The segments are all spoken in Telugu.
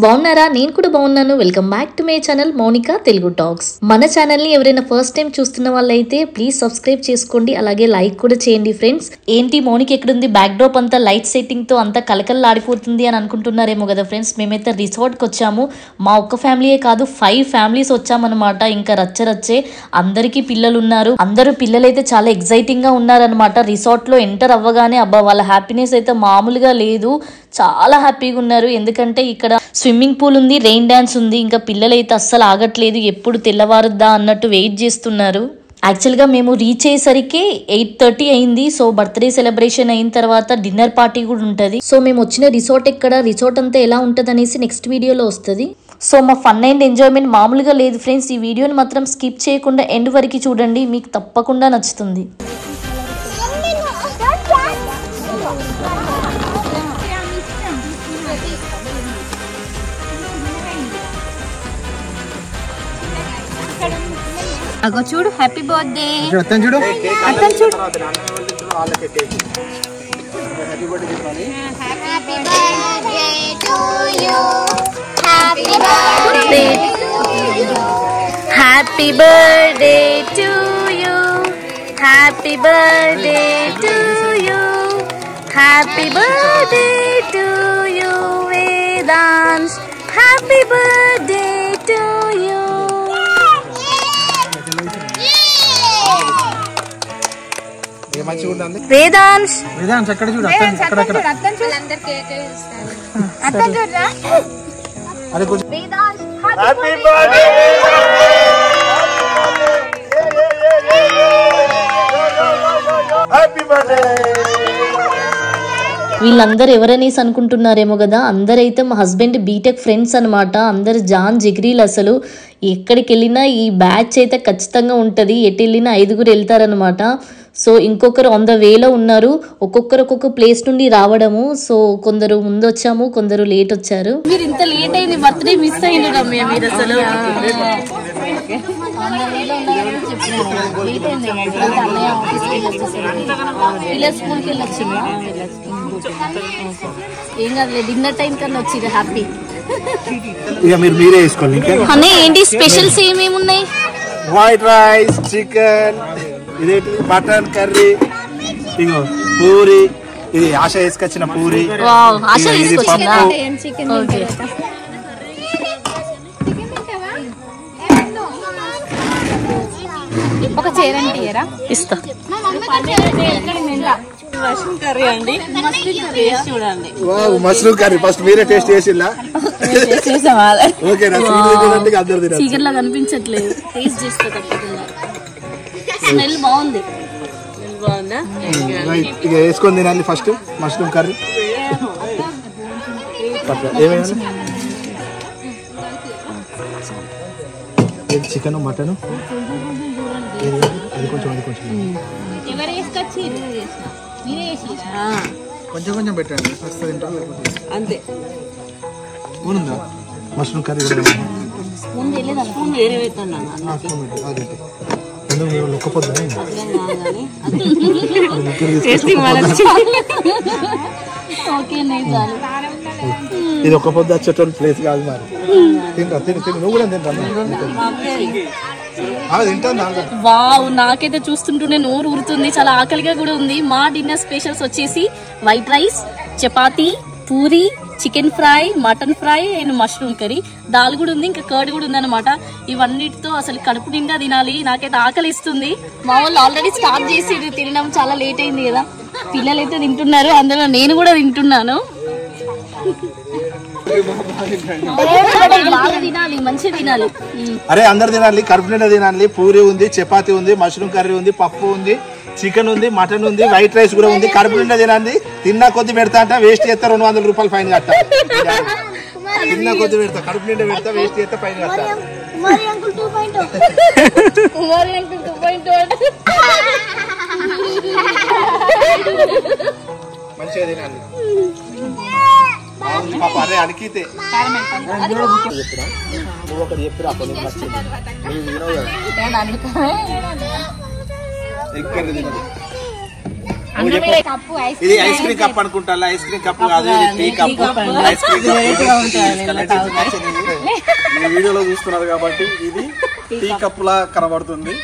బాగున్నారా? నేను కూడా బాగున్నాను. Welcome back to my channel Mounika Telugu talks. మన ఛానల్ ని ఎవరైనా ఫస్ట్ టైం చూస్తున్న వాళ్ళైతే ప్లీజ్ సబ్స్క్రైబ్ చేసుకోండి, అలాగే లైక్ కూడా చేయండి ఫ్రెండ్స్. ఏంటి మౌనిక ఎక్కడుంది? బ్యాక్ డ్రాప్ అంతా లైట్ సెట్టింగ్ తో అంతా కలకల్లాడిపోతుంది అని అనుకుంటున్నారేమో కదా ఫ్రెండ్స్. మేమైతే రిసార్ట్ కి వచ్చాము. మా ఒక్క ఫ్యామిలీయే కాదు 5 ఫ్యామిలీస్ వచ్చామన్నమాట. ఇంకా రచ్చరచ్చే, అందరికీ పిల్లలు ఉన్నారు. అందరూ పిల్లలైతే చాలా ఎక్సైటింగ్ గా ఉన్నారనమాట. రిసార్ట్ లో ఎంటర్ అవ్వగానే అబ్బా వాళ్ళ హ్యాపీనెస్ అయితే మామూలుగా లేదు. చాలా హ్యాపీగా ఉన్నారు. ఎందుకంటే ఇక్కడ స్విమ్మింగ్ పూల్ ఉంది, రెయిన్ డాన్స్ ఉంది. ఇంకా పిల్లలైతే అస్సలు ఆగట్లేదు, ఎప్పుడు తెల్లవారుద్దా అన్నట్టు వెయిట్ చేస్తున్నారు. యాక్చువల్గా మేము రీచ్ అయ్యేసరికి 8:30 అయింది. సో బర్త్డే సెలబ్రేషన్ అయిన తర్వాత డిన్నర్ పార్టీ కూడా ఉంటుంది. సో మేము వచ్చిన రిసార్ట్ ఎక్కడ, రిసార్ట్ అంతా ఎలా ఉంటుంది అనేసి నెక్స్ట్ వీడియోలో వస్తుంది. సో మా ఫన్ అండ్ ఎంజాయ్మెంట్ మామూలుగా లేదు ఫ్రెండ్స్. ఈ వీడియోని మాత్రం స్కిప్ చేయకుండా ఎండ్ వరకు చూడండి, మీకు తప్పకుండా నచ్చుతుంది. అగో చూడు, హ్యాపీ బర్త్డే. అతను చూడు, అతను చూడు. Happy birthday to you, happy birthday, happy birthday to you, happy birthday to you, happy birthday to you Vedansh, happy birthday to you. Vedansh Vedansh అక్కడ చూడు, అక్కడ అక్కడ అతను చూడు, అందర్ కేక్ ఇస్తారు. అతను చూడరా, అరే కొంచెం Vedansh happy birthday, happy birthday. వీళ్ళందరూ ఎవరనేసి అనుకుంటున్నారేమో కదా. అందరైతే మా హస్బెండ్ బీటెక్ ఫ్రెండ్స్ అనమాట. అందరు జాన్ జిగ్రీలు. అసలు ఎక్కడికి వెళ్ళినా ఈ బ్యాచ్ అయితే ఖచ్చితంగా ఉంటుంది. ఎటు వెళ్ళినా 5గురు వెళ్తారనమాట. సో ఇంకొకరు ఆన్ ద వేలో ఉన్నారు. ఒక్కొక్కరు ఒక్కొక్క ప్లేస్ నుండి రావడము. సో కొందరు ముందు వచ్చాము, కొందరు లేట్ వచ్చారు. మీరు ఇంత లేట్ అయింది, బర్త్డే మిస్ అయింది రమ్య మీరు అసలు. స్కూల్కి వెళ్ళొచ్చిందా? ఏం కాదులే, డిన్నర్ టైం కన్నా వచ్చింది. హ్యాపీ. మీరే వేసుకోండి. అనే ఏంటి స్పెషల్స్ ఏమేమి ఉన్నాయి? వైట్ రైస్, చికెన్, ఇదేంటి మటన్ కర్రీ, ఇగో పూరి, ఇది ఆశ వేసుకొచ్చిన పూరి, ఇది పప్పు. ఒక చేరండి ఇస్తా. మష్రూమ్ కర్రీ అండి, చూడండి. మష్రూమ్ కర్రీ ఫస్ట్ మీరే టేస్ట్ చేసిల్లా? చీకర్ లా కనిపించట్లేదు, టేస్ట్ చేస్తా తప్పకుండా. స్మెల్ బాగుంది. ఇక వేసుకొని తినాలి ఫస్ట్ మష్రూమ్ కర్రీ. ఏమేమి? చికెన్, మటన్, అది కొంచెం అది కొంచెం కొంచెం కొంచెం పెట్టండి, అంతే. ఉందా మష్రూమ్ కర్రీ? ఒక్కపోద్దు ఇది ఒక్క పొద్దు వచ్చేటోళ్ళు ప్లేస్ కాదు మరి. తింటా తిని తిని నువ్వు కూడా తింటా. వావ్, నాకైతే చూస్తుంటూనే నోరు ఊరుతుంది, చాలా ఆకలిగా కూడా ఉంది. మా డిన్నర్ స్పెషల్స్ వచ్చేసి white rice, chapati, puri, chicken fry, mutton fry and mushroom curry. Dal కూడా ఉంది, ఇంకా కర్డ్ కూడా ఉంది అనమాట. ఇవన్నిటితో అసలు కడుపు నిండా తినాలి. నాకైతే ఆకలి ఇస్తుంది. మా వాళ్ళు ఆల్రెడీ స్టార్ట్ చేసి తినడం, చాలా లేట్ అయింది కదా. పిల్లలు అయితే తింటున్నారు, అందులో నేను కూడా తింటున్నాను. తినాలి, మంచిగా తినాలి. అరే అందరు తినాలి, కడుపు నిండా తినాలి. పూరి ఉంది, చపాతీ ఉంది, మష్రూమ్ కర్రీ ఉంది, పప్పు ఉంది, చికెన్ ఉంది, మటన్ ఉంది, వైట్ రైస్ కూడా ఉంది. కడుపు నిండా తినండి. తిన్నా కొద్ది పెడతా అంటే వేస్ట్ చేస్తా 200 రూపాయలు ఫైన్ కట్టా. తిన్నా కొద్ది పెడతా, కడుపు నిండా పెడతా, వేస్ట్ చేస్తా ఫైన్ కట్టా. మంచిగా తినాలి. అరే అడిగితే నువ్వు ఒకటి చెప్పురా, ఎగ్ కర్రీ తినదు. ఇది ఐస్ క్రీమ్ కప్ అనుకుంటా, ఐస్ క్రీమ్ కప్ కాదు, టీ కప్. ఐస్ క్రీమ్ వీడియోలో చూస్తున్నారు కాబట్టి ఇది టీ కప్ లా కనబడుతుంది.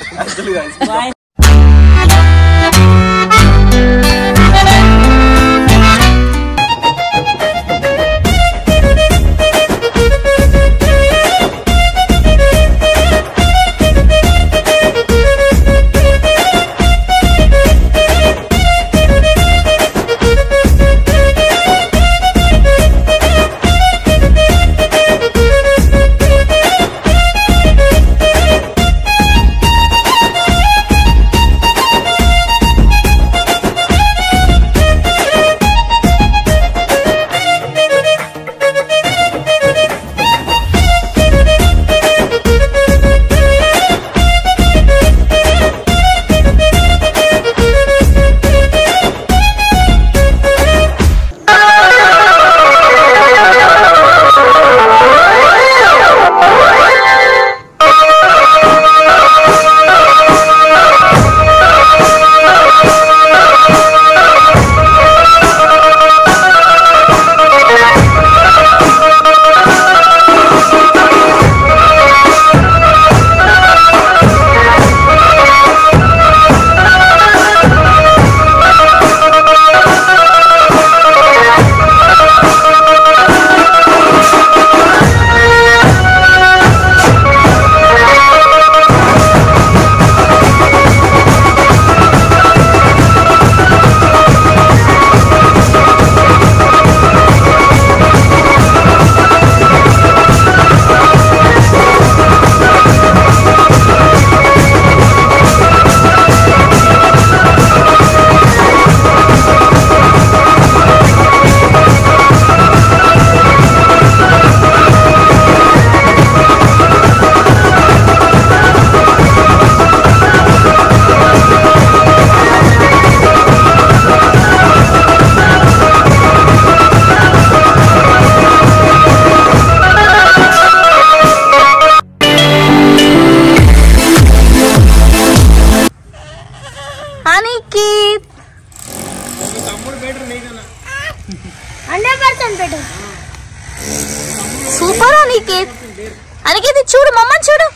సూపర్ అనికేత్. అనికేత్ చూడు, మమ్మని చూడు.